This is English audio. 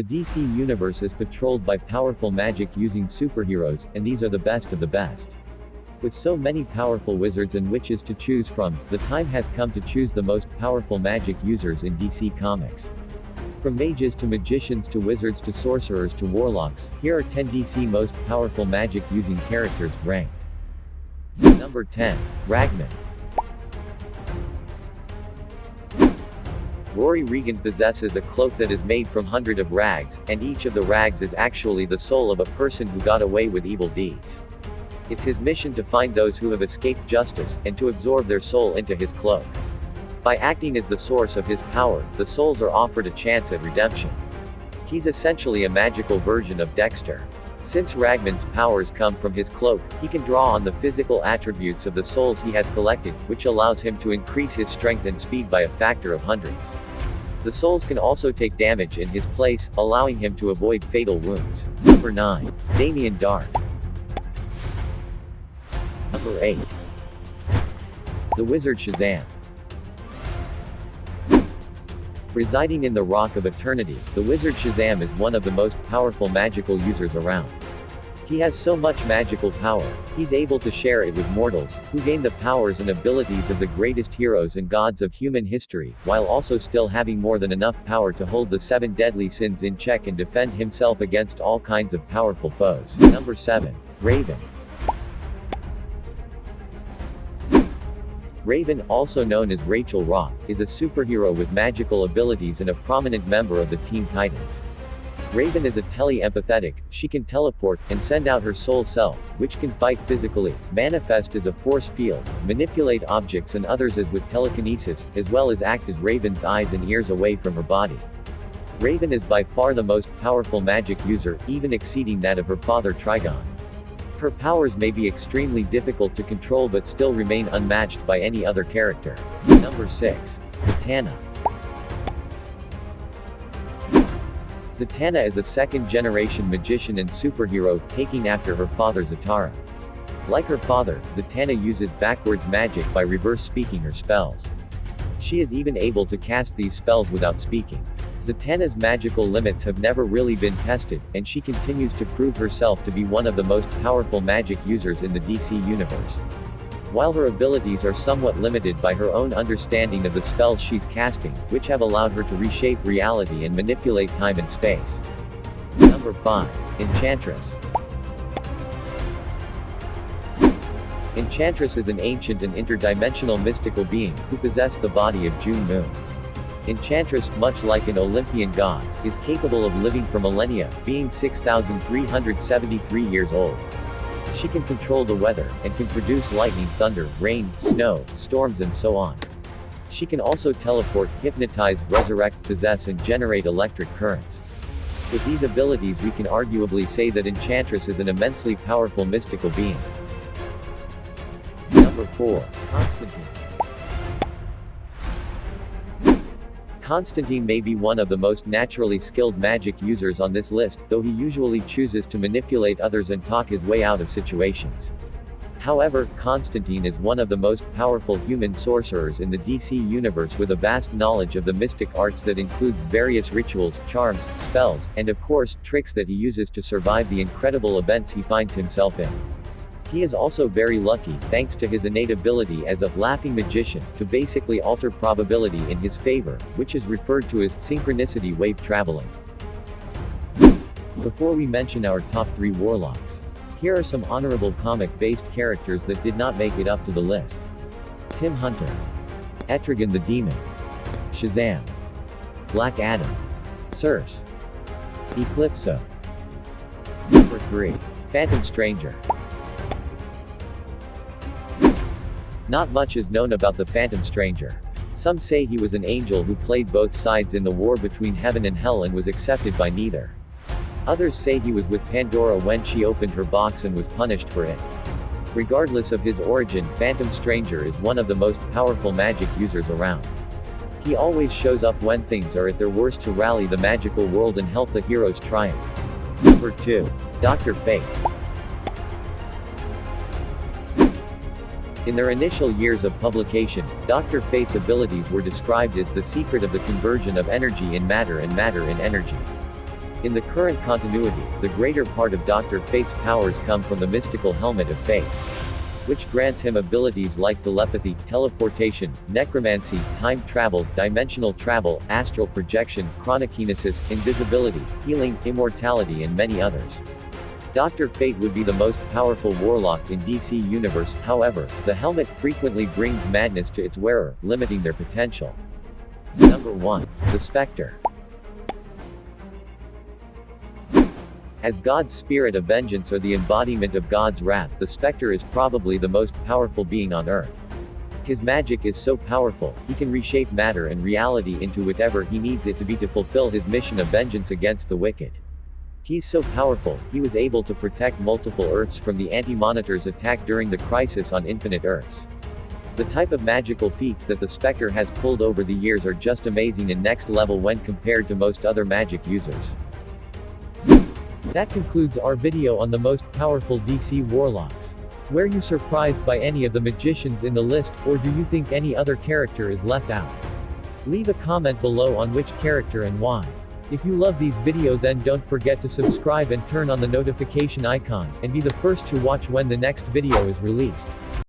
The DC universe is patrolled by powerful magic-using superheroes, and these are the best of the best. With so many powerful wizards and witches to choose from, the time has come to choose the most powerful magic users in DC Comics. From mages to magicians to wizards to sorcerers to warlocks, here are 10 DC most powerful magic-using characters, ranked. Number 10. Ragman. Rory Regan possesses a cloak that is made from hundreds of rags, and each of the rags is actually the soul of a person who got away with evil deeds. It's his mission to find those who have escaped justice, and to absorb their soul into his cloak. By acting as the source of his power, the souls are offered a chance at redemption. He's essentially a magical version of Dexter. Since Ragman's powers come from his cloak, he can draw on the physical attributes of the souls he has collected, which allows him to increase his strength and speed by a factor of hundreds. The souls can also take damage in his place, allowing him to avoid fatal wounds. Number 9. Damien Darhk. Number 8. The Wizard Shazam. Residing in the Rock of Eternity, the Wizard Shazam is one of the most powerful magical users around. He has so much magical power, he's able to share it with mortals, who gain the powers and abilities of the greatest heroes and gods of human history, while also still having more than enough power to hold the 7 deadly sins in check and defend himself against all kinds of powerful foes. Number 7. Raven. Raven, also known as Rachel Roth, is a superhero with magical abilities and a prominent member of the Teen Titans. Raven is a tele-empathetic, she can teleport, and send out her soul self, which can fight physically, manifest as a force field, manipulate objects and others as with telekinesis, as well as act as Raven's eyes and ears away from her body. Raven is by far the most powerful magic user, even exceeding that of her father Trigon. Her powers may be extremely difficult to control but still remain unmatched by any other character. Number 6. Zatanna. Zatanna is a second-generation magician and superhero, taking after her father Zatara. Like her father, Zatanna uses backwards magic by reverse speaking her spells. She is even able to cast these spells without speaking. Zatanna's magical limits have never really been tested, and she continues to prove herself to be one of the most powerful magic users in the DC universe. While her abilities are somewhat limited by her own understanding of the spells she's casting, which have allowed her to reshape reality and manipulate time and space. Number 5. Enchantress. Enchantress is an ancient and interdimensional mystical being, who possessed the body of June Moon. Enchantress, much like an Olympian god, is capable of living for millennia, being 6,373 years old. She can control the weather, and can produce lightning, thunder, rain, snow, storms and so on. She can also teleport, hypnotize, resurrect, possess and generate electric currents. With these abilities we can arguably say that Enchantress is an immensely powerful mystical being. Number 4. Constantine. Constantine may be one of the most naturally skilled magic users on this list, though he usually chooses to manipulate others and talk his way out of situations. However, Constantine is one of the most powerful human sorcerers in the DC universe with a vast knowledge of the mystic arts that includes various rituals, charms, spells, and of course, tricks that he uses to survive the incredible events he finds himself in. He is also very lucky, thanks to his innate ability as a laughing magician, to basically alter probability in his favor, which is referred to as synchronicity wave traveling. Before we mention our top 3 warlocks, here are some honorable comic-based characters that did not make it up to the list. Tim Hunter, Etrigan the Demon, Shazam, Black Adam, Circe, Eclipso. Number 3. Phantom Stranger. Not much is known about the Phantom Stranger. Some say he was an angel who played both sides in the war between heaven and hell and was accepted by neither. Others say he was with Pandora when she opened her box and was punished for it. Regardless of his origin, Phantom Stranger is one of the most powerful magic users around. He always shows up when things are at their worst to rally the magical world and help the heroes triumph. Number 2. Dr. Fate. In their initial years of publication, Dr. Fate's abilities were described as the secret of the conversion of energy in matter and matter in energy. In the current continuity, the greater part of Dr. Fate's powers come from the mystical Helmet of Fate, which grants him abilities like telepathy, teleportation, necromancy, time travel, dimensional travel, astral projection, chronokinesis, invisibility, healing, immortality and many others. Dr. Fate would be the most powerful warlock in DC Universe, however, the helmet frequently brings madness to its wearer, limiting their potential. Number 1. The Spectre. As God's spirit of vengeance or the embodiment of God's wrath, the Spectre is probably the most powerful being on Earth. His magic is so powerful, he can reshape matter and reality into whatever he needs it to be to fulfill his mission of vengeance against the wicked. He's so powerful, he was able to protect multiple Earths from the Anti-Monitor's attack during the Crisis on Infinite Earths. The type of magical feats that the Spectre has pulled over the years are just amazing and next level when compared to most other magic users. That concludes our video on the most powerful DC Warlocks. Were you surprised by any of the magicians in the list, or do you think any other character is left out? Leave a comment below on which character and why. If you love these videos, then don't forget to subscribe and turn on the notification icon, and be the first to watch when the next video is released.